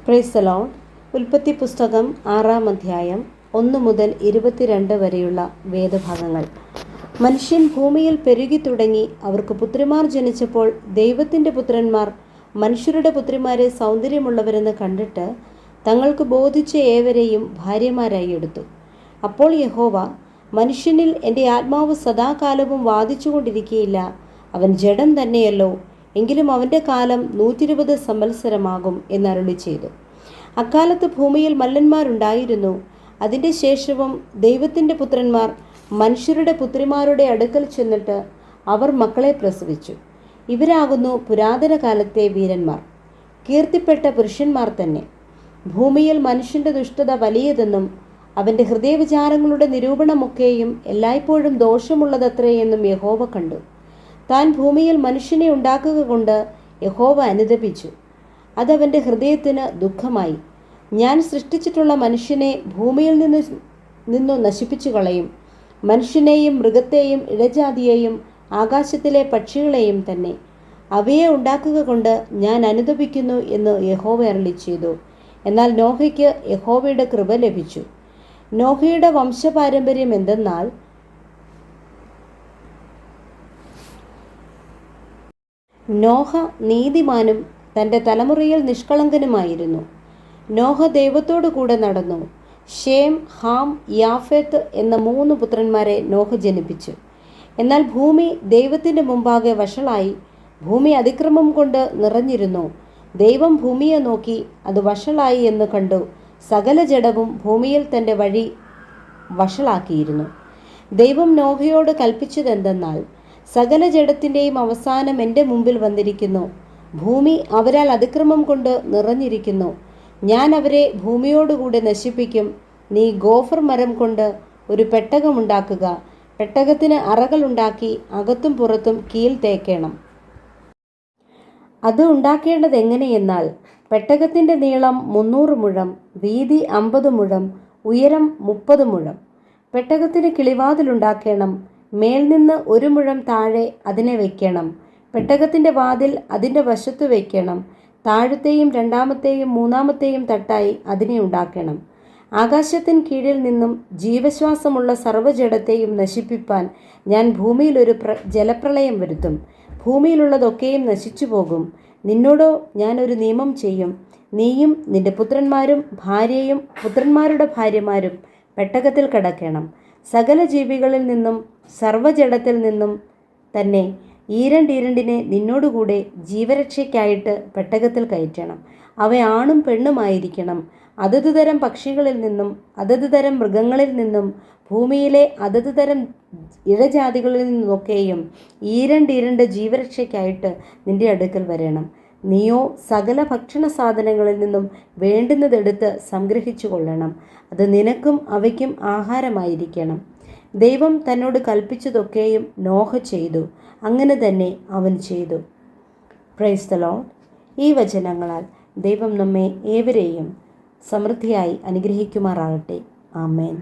Praise the Lord. ഉൽപ്പത്തി പുസ്തകം 6-ാം അധ്യായം 1 മുതൽ 22 വരെയുള്ള വേദഭാഗങ്ങൾ. മനുഷ്യൻ ഭൂമിയിൽ പെരുകി തുടങ്ങി. അവർക്ക് പുത്രിമാർ ജനിച്ചപ്പോൾ ദൈവത്തിൻ്റെ പുത്രന്മാർ മനുഷ്യരുടെ പുത്രിമാരെ സൗന്ദര്യമുള്ളവരെന്ന് കണ്ടിട്ട് തങ്ങൾക്ക് ബോധിച്ച ഏവരെയും ഭാര്യമാരായി എടുത്തു. അപ്പോൾ യഹോവ, മനുഷ്യനിൽ എൻ്റെ ആത്മാവ് സദാകാലവും വാദിച്ചുകൊണ്ടിരിക്കുകയില്ല. അവൻ ജഡം തന്നെയല്ലോ, എങ്കിലും അവൻ്റെ കാലം 120 സംവത്സരമാകും എന്നരുളി ചെയ്തു. അക്കാലത്ത് ഭൂമിയിൽ മല്ലന്മാരുണ്ടായിരുന്നു. അതിൻ്റെ ശേഷവും ദൈവത്തിൻ്റെ പുത്രന്മാർ മനുഷ്യരുടെ പുത്രിമാരുടെ അടുക്കൽ ചെന്നിട്ട് അവർ മക്കളെ പ്രസവിച്ചു. ഇവരാകുന്നു പുരാതന കാലത്തെ വീരന്മാർ, കീർത്തിപ്പെട്ട പുരുഷന്മാർ തന്നെ. ഭൂമിയിൽ മനുഷ്യൻ്റെ ദുഷ്ടത വലിയതെന്നും അവൻ്റെ ഹൃദയവിചാരങ്ങളുടെ നിരൂപണമൊക്കെയും എല്ലായ്പ്പോഴും ദോഷമുള്ളതത്രേ എന്നും യഹോവ കണ്ടു. താൻ ഭൂമിയിൽ മനുഷ്യനെ ഉണ്ടാക്കുക കൊണ്ട് യഹോവ അനുതപിച്ചു. അതവൻ്റെ ഹൃദയത്തിന് ദുഃഖമായി. ഞാൻ സൃഷ്ടിച്ചിട്ടുള്ള മനുഷ്യനെ ഭൂമിയിൽ നിന്നു നശിപ്പിച്ചു കളയും, മനുഷ്യനെയും മൃഗത്തെയും ഇഴജാതിയെയും ആകാശത്തിലെ പക്ഷികളെയും തന്നെ. അവയെ ഉണ്ടാക്കുക കൊണ്ട് ഞാൻ അനുതപിക്കുന്നു എന്ന് യഹോവ അരുളി ചെയ്തു. എന്നാൽ നോഹയ്ക്ക് യഹോവയുടെ കൃപ ലഭിച്ചു. നോഹയുടെ വംശപാരമ്പര്യം എന്തെന്നാൽ, നോഹ നീതിമാനും തൻ്റെ തലമുറയിൽ നിഷ്കളങ്കനുമായിരുന്നു. നോഹ ദൈവത്തോടു കൂടെ നടന്നു. ഷേം, ഹാം, യാഫെത്ത് എന്ന 3 പുത്രന്മാരെ നോഹ ജനിപ്പിച്ചു. എന്നാൽ ഭൂമി ദൈവത്തിൻ്റെ മുമ്പാകെ വഷളായി. ഭൂമി അതിക്രമം കൊണ്ട് നിറഞ്ഞിരുന്നു. ദൈവം ഭൂമിയെ നോക്കി അത് വഷളായി എന്ന് കണ്ടു. സകല ജഡവും ഭൂമിയിൽ തൻ്റെ വഴി വഷളാക്കിയിരുന്നു. ദൈവം നോഹയോട് കൽപ്പിച്ചതെന്തെന്നാൽ, സകല ജഡത്തിൻ്റെയും അവസാനം എൻ്റെ മുമ്പിൽ വന്നിരിക്കുന്നു. ഭൂമി അവരാൽ അതിക്രമം കൊണ്ട് നിറഞ്ഞിരിക്കുന്നു. ഞാൻ അവരെ ഭൂമിയോടുകൂടെ നശിപ്പിക്കും. നീ ഗോഫർ മരം കൊണ്ട് ഒരു പെട്ടകമുണ്ടാക്കുക. പെട്ടകത്തിന് അറകളുണ്ടാക്കി അകത്തും പുറത്തും കീൽ തേക്കണം. അത് ഉണ്ടാക്കേണ്ടത് എങ്ങനെയെന്നാൽ, പെട്ടകത്തിൻ്റെ നീളം 300 മുഴം, വീതി 50 മുഴം, ഉയരം 30 മുഴം. പെട്ടകത്തിന് കിളിവാതിലുണ്ടാക്കണം. മേൽനിന്ന് 1 മുഴം താഴെ അതിനെ വയ്ക്കണം. പെട്ടകത്തിൻ്റെ വാതിൽ അതിൻ്റെ വശത്തു വയ്ക്കണം. താഴത്തെയും 2-ാമത്തെയും 3-ാമത്തെയും തട്ടായി അതിനെ ഉണ്ടാക്കണം. ആകാശത്തിൻ കീഴിൽ നിന്നും ജീവശ്വാസമുള്ള സർവ്വജഡത്തെയും നശിപ്പിപ്പാൻ ഞാൻ ഭൂമിയിൽ ഒരു ജലപ്രളയം വരുത്തും. ഭൂമിയിലുള്ളതൊക്കെയും നശിച്ചു പോകും. നിന്നോടോ ഞാൻ ഒരു നിയമം ചെയ്യും. നീയും നിന്റെ പുത്രന്മാരും ഭാര്യയും പുത്രന്മാരുടെ ഭാര്യമാരും പെട്ടകത്തിൽ കടക്കണം. സകല ജീവികളിൽ നിന്നും സർവ്വജഡത്തിൽ നിന്നും തന്നെ ഈരണ്ടിനെ നിന്നോടുകൂടെ ജീവരക്ഷയ്ക്കായിട്ട് പെട്ടകത്തിൽ കയറ്റണം. അവ ആണും പെണ്ണുമായിരിക്കണം. അതത് തരം പക്ഷികളിൽ നിന്നും അതത് തരം മൃഗങ്ങളിൽ നിന്നും ഭൂമിയിലെ അതത് തരം ഇഴജാതികളിൽ നിന്നൊക്കെയും ഈരണ്ട് ജീവരക്ഷയ്ക്കായിട്ട് നിന്റെ അടുക്കൽ വരണം. നീയോ സകല ഭക്ഷണ സാധനങ്ങളിൽ നിന്നും വേണ്ടുന്നതെടുത്ത് സംഗ്രഹിച്ചു കൊള്ളണം. അത് നിനക്കും അവയ്ക്കും ആഹാരമായിരിക്കണം. ദൈവം തന്നോട് കൽപ്പിച്ചതൊക്കെയും നോഹ ചെയ്തു. അങ്ങനെ തന്നെ അവൻ ചെയ്തു. Praise the Lord. ഈ വചനങ്ങളാൽ ദൈവം നമ്മെ ഏവരെയും സമൃദ്ധിയായി അനുഗ്രഹിക്കുമാറാകട്ടെ. ആമേൻ.